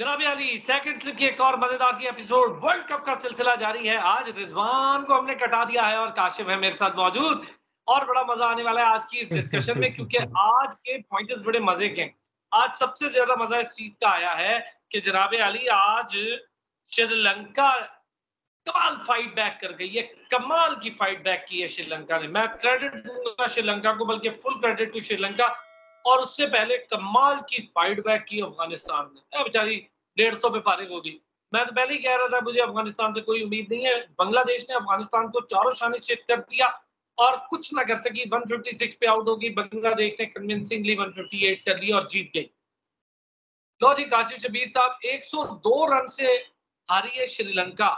जनाब Ali second slip की एक और मजेदार सी एपिसोड वर्ल्ड कप का सिलसिला जारी है। आज रिजवान को हमने कटा दिया है और काशिफ है मेरे साथ मौजूद। और बड़ा मजा आने वाला है आज की इस डिस्कशन में, क्योंकि आज के पॉइंट्स बड़े मजे के हैं। आज सबसे ज्यादा मजा इस चीज का आया है कि जनाब अली आज श्रीलंका कमाल फाइट बैक कर गई है। कमाल की फाइट बैक की है श्रीलंका ने। मैं क्रेडिट दूंगा श्रीलंका को, बल्कि फुल क्रेडिट टू श्रीलंका। और उससे पहले कमाल की फाइट बैक की अफगानिस्तान ने। बेचारी 150 पे फारिग होगी। मैं तो पहले ही कह रहा था मुझे अफगानिस्तान से कोई उम्मीद नहीं है। बांग्लादेश ने अफगानिस्तान को चारों शाने चित कर दिया और कुछ ना कर सकी। 156 पे आउट होगी। बांग्लादेश ने कन्विंसिंगली 158 कर लिया और जीत गई। लो जी काशिफ शबीर साहब, 102 रन से हारी है श्रीलंका।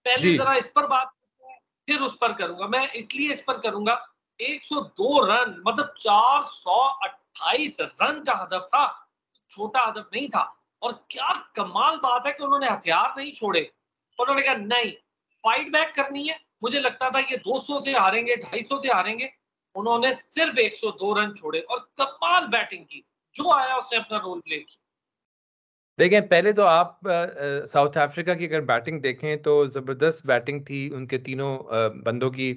पहले जी जरा इस पर बात करते हैं, फिर उस पर करूंगा। मैं इसलिए इस पर करूंगा, 102 रन मतलब 428 रन का हदफ था। छोटा हदफ नहीं था। और क्या कमाल बात है कि उन्होंने हथियार नहीं छोड़े। उन्होंने कहा नहीं, फाइट बैक करनी है। मुझे लगता था ये 200 से हारेंगे, 250 से हारेंगे। उन्होंने सिर्फ 102 रन छोड़े और कमाल बैटिंग की। जो आया उसने अपना रोल प्ले किया। देखें, पहले तो आप साउथ अफ्रीका की अगर बैटिंग देखें तो ज़बरदस्त बैटिंग थी उनके तीनों बंदों की।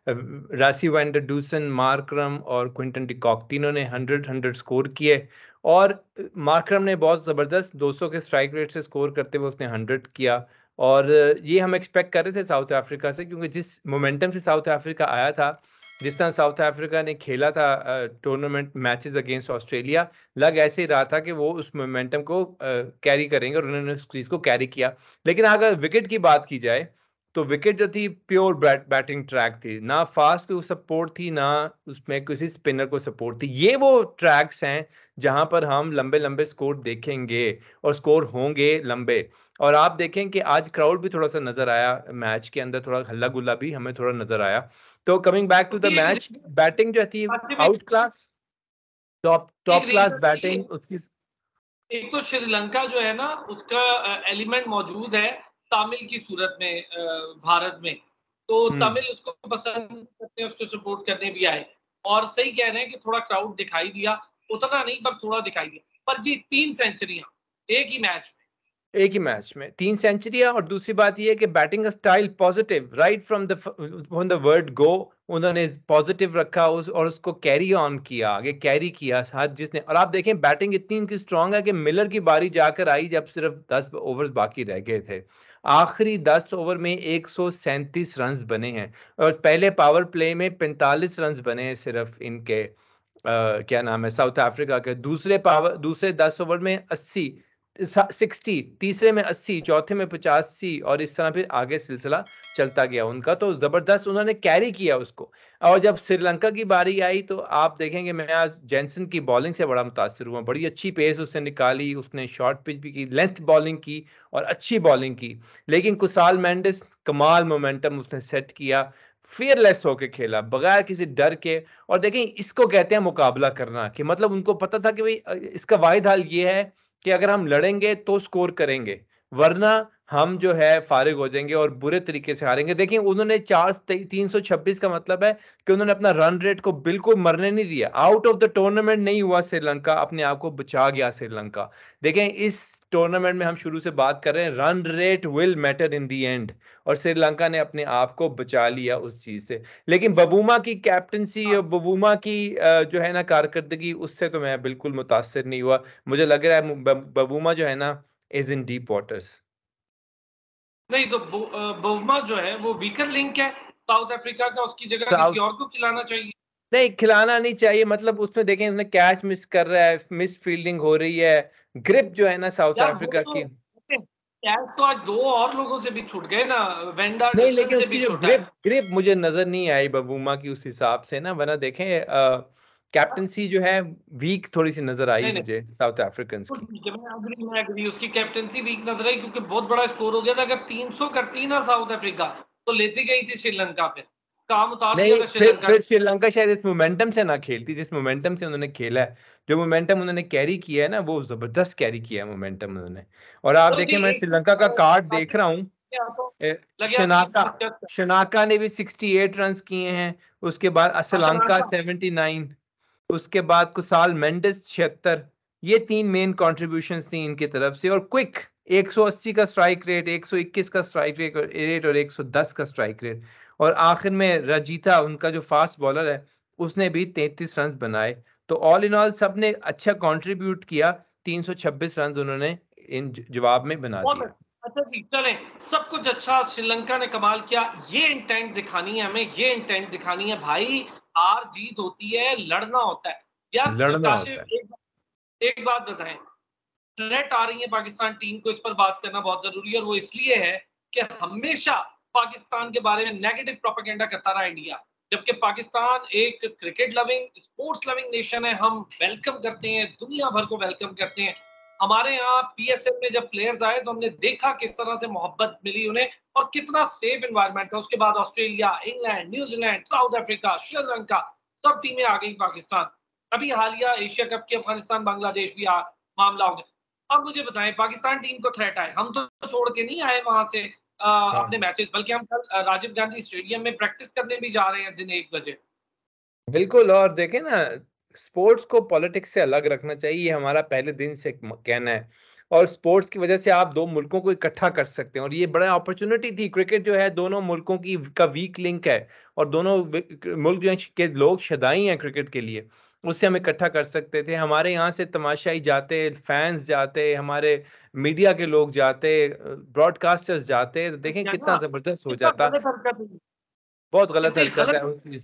Rassie van der Dussen, Markram और क्विंटन डिकॉक तीनों ने 100 स्कोर किए। और मार्करम ने बहुत ज़बरदस्त 200 के स्ट्राइक रेट से स्कोर करते हुए उसने 100 किया। और ये हम एक्सपेक्ट कर रहे थे साउथ अफ्रीका से, क्योंकि जिस मोमेंटम से साउथ अफ्रीका आया था, जिस तरह साउथ अफ्रीका ने खेला था टूर्नामेंट मैचेस अगेंस्ट ऑस्ट्रेलिया, लग ऐसे ही रहा था कि वो उस मोमेंटम को कैरी करेंगे और उन्होंने उस चीज़ को कैरी किया। लेकिन अगर विकेट की बात की जाए, तो विकेट जो थी प्योर बैटिंग ट्रैक थी। ना फास्ट को सपोर्ट थी, ना उसमें किसी स्पिनर को सपोर्ट थी। ये वो ट्रैक्स हैं जहाँ पर हम लंबे-लंबे स्कोर देखेंगे और स्कोर होंगे लंबे। और आप देखें कि आज क्राउड भी थोड़ा-सा नज़र आया मैच के अंदर, थोड़ा हल्ला-गुल्ला भी हमें थोड़ा नज़र आया। तो कमिंग बैक टू द क्योंकि मैच, बैटिंग जो थी एक आउट क्लास, टॉप एक टॉप क्लास रीजन ये, बैटिंग उसकी। एक तो श्रीलंका जो है ना, उसका एलिमेंट मौजूद है तमिल की सूरत में भारत में। तो हुँ। तमिल उसको पसंद करते हैं, उसको सपोर्ट करने भी आए। और सही कह रहे हैं कि थोड़ा क्राउड दिखाई दिया, उतना नहीं पर थोड़ा दिखाई दिया। पर जी 3 सेंचुरियां एक ही मैच में। एक ही मैच में 3 सेंचुरियाँ। और दूसरी बात ये है कि बैटिंग का style positive right from the word go. उन्होंने पॉजिटिव रखा उस और उसको कैरी ऑन किया, आगे कैरी किया साथ जिसने। और आप देखें बैटिंग इतनी इनकी स्ट्रांग है कि मिलर की बारी जाकर आई जब सिर्फ 10 ओवर्स बाकी रह गए थे। आखिरी 10 ओवर में 137 रन्स बने हैं और पहले पावर प्ले में 45 रन्स बने हैं सिर्फ इनके क्या नाम है साउथ अफ्रीका के। दूसरे 10 ओवर में 80 60, तीसरे में 80, चौथे में 85 और इस तरह फिर आगे सिलसिला चलता गया उनका। तो ज़बरदस्त उन्होंने कैरी किया उसको। और जब श्रीलंका की बारी आई तो आप देखेंगे, मैं आज जेनसन की बॉलिंग से बड़ा मुतासिर हुआ। बड़ी अच्छी पेस उसने निकाली, उसने शॉर्ट पिच भी की, लेंथ बॉलिंग की और अच्छी बॉलिंग की। लेकिन कुसाल मेंडिस कमाल मोमेंटम उसने सेट किया, फियरलेस होके खेला, बगैर किसी डर के। और देखें, इसको कहते हैं मुकाबला करना, कि मतलब उनको पता था कि भई इसका वाहिद हल ये है कि अगर हम लड़ेंगे तो स्कोर करेंगे, वरना हम जो है फारिग हो जाएँगे और बुरे तरीके से हारेंगे। देखिए उन्होंने 326 का मतलब है कि उन्होंने अपना रन रेट को बिल्कुल मरने नहीं दिया। आउट ऑफ द टूर्नामेंट नहीं हुआ श्रीलंका, अपने आप को बचा गया श्रीलंका। देखें इस टूर्नामेंट में हम शुरू से बात कर रहे हैं, run rate will matter in the end, और श्रीलंका ने अपने आप को बचा लिया उस चीज़ से। लेकिन बवुमा की कैप्टेंसी और बवुमा की जो है ना कारकर्दगी, उससे तो मैं बिल्कुल मुतासिर नहीं हुआ। मुझे लग रहा है बवुमा जो है ना इज इन डीप वाटर्स। नहीं तो बुमा जो है वो वीकर लिंक है साउथ अफ्रीका का। उसकी जगह किसी साउथ और को खिलाना चाहिए। नहीं, खिलाना नहीं चाहिए। मतलब उसमें देखें उसने कैच मिस कर रहा है, मिस फील्डिंग हो रही है, ग्रिप जो है ना साउथ यार वो अफ्रीका तो की। कैच तो आज 2 और लोगों से भी छूट गए ना। वेंडर नहीं, डसन लेकिन से उसकी भी जो छूटा ग्रिप है। ग्रिप मुझे नजर नहीं आई बबूमा की उस हिसाब से ना, वरना देखें कैप्टनसी जो है वीक थोड़ी सी नजर आई नहीं नहीं, मुझे साउथ अफ्रीकन तो की। ठीक है, मैं एग्री उसकी कैप्टनसी वीक नजर आई, क्योंकि बहुत बड़ा स्कोर हो गया था। अगर 300 करती ना साउथ अफ्रीका तो लेती गई थी श्रीलंका। पे काम उतार दिया नहीं, था फिर श्रीलंका फिर ने। श्रीलंका शायद इस मोमेंटम से ना खेलती जिस मोमेंटम से उन्होंने खेला है। जो मोमेंटम उन्होंने कैरी किया है ना, वो जबरदस्त कैरी किया है मोमेंटम उन्होंने। और आप तो जी देखें, मैं एक श्रीलंका का कार्ड देख रहा हूँ। तो ए, लगे आप शनाका डिस्कस कर। शनाका ने भी 68 रन्स किए हैं। उसके बाद हाँ असलंका शनाका 79, उसके बाद कुसाल मेंडिस 76, ये 3 मेन कंट्रीब्यूशंस थी इनकी तरफ से, और क्विक 180 का स्ट्राइक रेट, 121 का स्ट्राइक रेट और 110 का स्ट्राइक रेट। और आखिर में रजीता, उनका जो फास्ट बॉलर है, उसने भी 33 रन बनाए। तो ऑल इन ऑल सबने अच्छा कंट्रीब्यूट किया, 326 रन उन्होंने इन जवाब में बना बहुत दिया। अच्छा जी, चलें, सब कुछ अच्छा, श्रीलंका ने कमाल किया। ये इंटेंट दिखानी है हमें, ये इंटेंट दिखानी है भाई। हार जीत होती है, लड़ना होता है यार। लड़ना होता है। काशिफ, एक बात बताएं, थ्रेट आ रही है पाकिस्तान टीम को, इस पर बात करना बहुत जरूरी है। और वो इसलिए है कि हमेशा पाकिस्तान के बारे में नेगेटिव प्रोपेगेंडा करता रहा इंडिया, जबकि पाकिस्तान एक cricket loving, sports loving nation है। हम वेलकम करते हैं, दुनिया भर को वेलकम करते हैं। हमारे यहाँ पीएसएल में जब प्लेयर्स आए तो हमने देखा किस तरह से मोहब्बत मिली उन्हें, और कितना सेफ एनवायरनमेंट है। उसके बाद Australia, England, New Zealand, south Africa, Sri Lanka, सब टीमें आ गई पाकिस्तान। अभी हालिया एशिया कप की अफगानिस्तान बांग्लादेश भी मामला हो गया। अब मुझे बताएं, पाकिस्तान टीम को थ्रेट आए, हम तो छोड़ के नहीं आए वहां से अपने हाँ, मैचेस, बल्कि हम कल राजीव गांधी स्टेडियम में प्रैक्टिस करने भी जा रहे हैं दिन 1 बजे। बिल्कुल। और देखें ना, स्पोर्ट्स को पॉलिटिक्स से अलग रखना चाहिए, ये हमारा पहले दिन से कहना है। और स्पोर्ट्स की वजह से आप दो मुल्कों को इकट्ठा कर सकते हैं, और ये बड़ा अपॉर्चुनिटी थी। क्रिकेट जो है दोनों मुल्कों की का वीक लिंक है, और दोनों मुल्क जो के लोग शदाई हैं क्रिकेट के लिए, उससे हम इकट्ठा कर सकते थे। हमारे यहाँ से तमाशाई जाते, फैंस जाते, हमारे मीडिया के लोग जाते, ब्रॉडकास्टर्स जाते, तो देखें कितना जबरदस्त हो कितना जाता। गलत हरकत हुई, बहुत गलत कितनी हरकत गलत। है उसकी।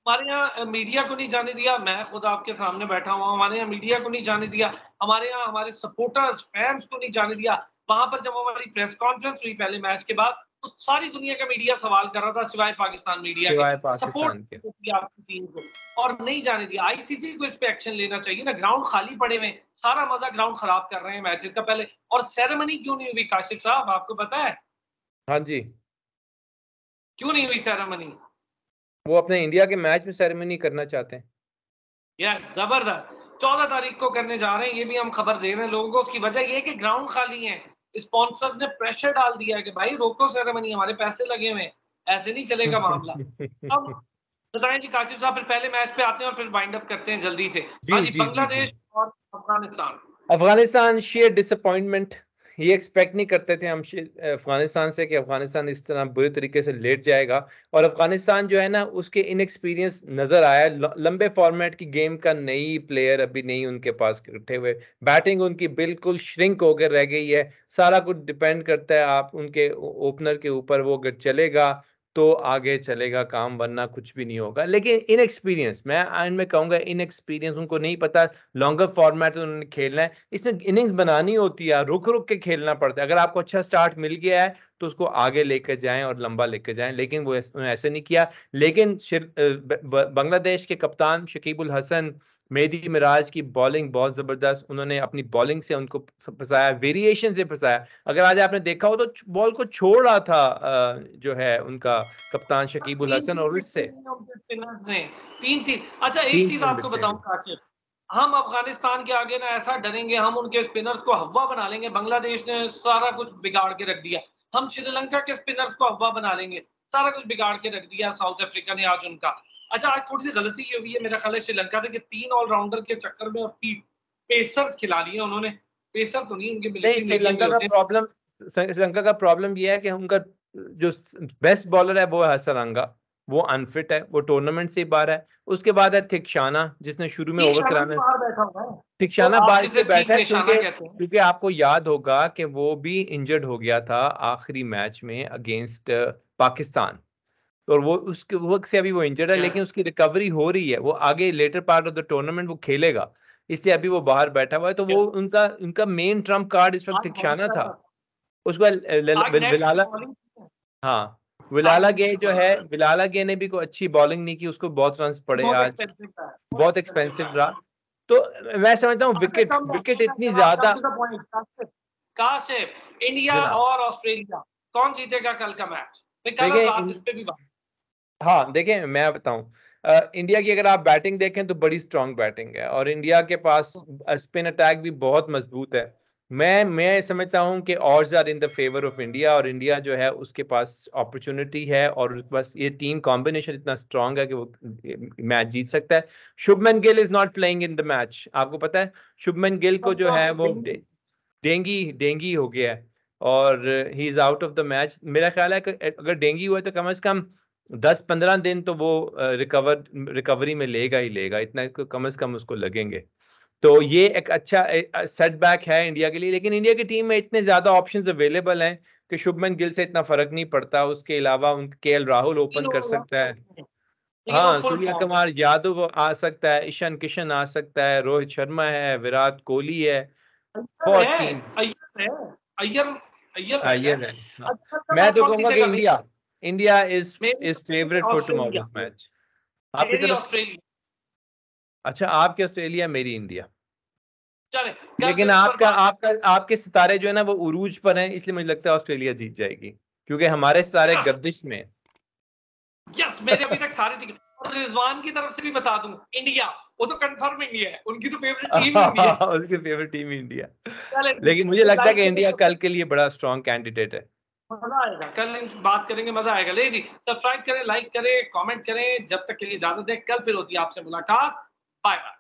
हमारे यहाँ मीडिया को नहीं जाने दिया, मैं खुद आपके सामने बैठा हुआ, हमारे यहाँ मीडिया को नहीं जाने दिया, हमारे यहाँ हमारे सपोर्टर्स, फैंस को नहीं जाने दिया। वहां पर जब हमारी प्रेस कॉन्फ्रेंस हुई पहले मैच के बाद, तो सारी दुनिया का मीडिया सवाल कर रहा था सिवाय पाकिस्तान मीडिया के। सिवाय सपोर्ट पाकिस्तान के। किया आपकी टीम को, और नहीं जाने दिया। आईसीसी को इस पे एक्शन लेना चाहिए ना, ग्राउंड खाली पड़े हुए, सारा मजा ग्राउंड खराब कर रहे हैं मैचेस का पहले। और सेरेमनी क्यों नहीं हुई काशिफ साहब, आपको पता है हाँ जी। क्यों नहीं हुई सेरेमनी? वो अपने इंडिया के मैच में सेरेमनी करना चाहते हैं। यस, जबरदस्त। 14 तारीख को करने जा रहे हैं, ये भी हम खबर दे रहे हैं लोगों को। उसकी वजह ये है कि ग्राउंड खाली है। स्पॉन्सर्स ने प्रेशर डाल दिया है कि भाई रोको सेरेमनी, हमारे पैसे लगे हुए हैं, ऐसे नहीं चलेगा मामला। अब बताएं जी काशिफ साहब, फिर पहले मैच पे आते हैं और फिर वाइंड अप करते हैं जल्दी से। हाँ जी, जी, जी, जी, जी। बांग्लादेश और अफगानिस्तान। Afghanistan sheer disappointment. ये एक्सपेक्ट नहीं करते थे हम अफगानिस्तान से, कि अफगानिस्तान इस तरह बुरे तरीके से लेट जाएगा। और अफगानिस्तान जो है ना, उसके इनएक्सपीरियंस नजर आया। लंबे फॉर्मेट की गेम का नई प्लेयर अभी नहीं उनके पास इकट्ठे हुए। बैटिंग उनकी बिल्कुल श्रिंक होकर रह गई है। सारा कुछ डिपेंड करता है आप उनके ओपनर के ऊपर, वो अगर चलेगा तो आगे चलेगा काम, वरना कुछ भी नहीं होगा। लेकिन इनएक्सपीरियंस, मैं एंड में कहूंगा इनएक्सपीरियंस, उनको नहीं पता लॉन्गर फॉर्मेट में उन्होंने खेलना है। इसमें इनिंग्स बनानी होती है, रुक रुक के खेलना पड़ता है। अगर आपको अच्छा स्टार्ट मिल गया है तो उसको आगे लेकर जाएं और लंबा लेकर जाएं, लेकिन वो ऐसे नहीं किया। लेकिन बांग्लादेश के कप्तान शकीबुल हसन, मेहदी मिराज की बॉलिंग बहुत जबरदस्त, उन्होंने अपनी बॉलिंग से उनको फंसाया, वेरिएशन से फंसाया। अगर आज आपने देखा हो तो बॉल को छोड़ रहा था जो है उनका कप्तान शकीबुल तीन हसन, तीन और विकेट उससे लिए उनके स्पिनर्स ने, तीन तीन। अच्छा, एक तीन चीज तीन आपको विकेट बताऊं ली। काशिफ, हम अफगानिस्तान के आगे ना ऐसा डरेंगे, हम उनके स्पिनर्स को हवा बना लेंगे। बांग्लादेश ने सारा कुछ बिगाड़ के रख दिया, हम श्रीलंका के स्पिनर्स को हवा बना लेंगे। सारा कुछ बिगाड़ के रख दिया साउथ अफ्रीका ने आज उनका। अच्छा, आज थोड़ी सी गलती ये हुई है मेरा ख्याल है श्रीलंका से, कि 3 ऑलराउंडर के चक्कर में और पेसर्स खिला लिए उन्होंने। पेसर तो नहीं, उनके नहीं, मिलिट्री मीडियम ही होते हैं। श्रीलंका का प्रॉब्लम ये है कि उनका जो बेस्ट बॉलर है वो है हसरंगा। वो अनफिट है, वो टूर्नामेंट से ही बाहर है। उसके बाद है थिकशाना, जिसने शुरू में ठीक, ओवर शाना भी कराने। बाहर बैठा हुआ है, तो थिकशाना आप बाहर जिसे इसलिए बैठा ठीक है निशाना क्योंकि कहते हैं। क्योंकि आपको याद होगा कि वो भी इंजर्ड हो गया था आखिरी मैच में अगेंस्ट पाकिस्तान। और वो उसके वक्त से अभी वो इंजर्ड है, लेकिन उसकी रिकवरी हो रही है, वो आगे later part of the tournament वो खेलेगा। इसलिए अभी वो बाहर बैठा हुआ है। तो वो उनका उनका मेन ट्रम्प कार्ड इस वक्त आज बॉलिंग थिकशाना कर था। रहा था, उसके बाद आज नेक्स्ट विलाला। बॉलिंग हाँ, आज विलाला गे नेक्स्ट जो है, बॉलिंग विलाला गे ने भी कोई अच्छी बॉलिंग नहीं की, उसको बहुत रन पड़े बहुत आज। एक्सपेंसिव था, बहुत बहुत एक्सपेंसिव एक्सपेंसिव था। रहा। तो मैं समझता हूँ अच्छा, विकेट कम विकेट इतनी जनाब, कम ज्यादा। To the point. Kashif, Kashif, India जनाब, और ऑस्ट्रेलिया, कौन जीतेगा कल का मैच? मैं कल देखें रात इस पे भी बात। हाँ, देखें मैं बताऊं, इंडिया की अगर आप बैटिंग देखें तो बड़ी स्ट्रांग बैटिंग है, और इंडिया के पास स्पिन अटैक भी बहुत मजबूत है। मैं समझता हूं कि odds are in the favour of India, और इंडिया जो है उसके पास अपॉर्चुनिटी है और उसके पास ये टीम कॉम्बिनेशन इतना स्ट्रांग है कि वो मैच जीत सकता है। Shubman Gill is not playing in the match, आपको पता है शुभमन गिल को जो है वो डेंगी हो गया है और he is out of the match. मेरा ख्याल है कि अगर डेंगी हुआ तो कम से कम 10-15 दिन तो वो रिकवरी में लेगा ही लेगा, इतना कम से कम उसको लगेंगे। तो ये एक अच्छा सेटबैक है इंडिया के लिए, लेकिन इंडिया की टीम में इतने ज्यादा ऑप्शंस अवेलेबल हैं कि शुभमन गिल से इतना फर्क नहीं पड़ता। उसके अलावा उन केएल राहुल ओपन कर सकता है, हाँ सूर्या कुमार यादव आ सकता है, ईशान किशन आ सकता है, रोहित शर्मा है, विराट कोहली है, बहुत टीम अय्यर है। हाँ। मैं तो कहूंगा कि India is favourite for tomorrow's match. आपकी तरफ से? ऑस्ट्रेलिया। अच्छा, आपके ऑस्ट्रेलिया, मेरी इंडिया। चले लेकिन आपके सितारे जो है ना वो उरूज पर हैं, इसलिए मुझे लगता है ऑस्ट्रेलिया जीत जाएगी, क्योंकि हमारे सितारे गर्दिश में यस, मेरे अभी तक सारे टिकट। और रिजवान की तरफ से भी बता दूं, इंडिया, वो तो कंफर्म इंडिया है, उनकी तो फेवरेट टीम ही इंडिया है। उसकी फेवरेट टीम इंडिया। चले, लेकिन मुझे लगता है कि इंडिया कल के लिए बड़ा स्ट्रॉन्ग कैंडिडेट है। मजा आएगा, कल बात करेंगे, मजा आएगा। ले जी, सब्सक्राइब करें, लाइक करें, कमेंट करें। जब तक के लिए इजाजत दें, कल फिर होती है आपसे मुलाकात। Bye bye.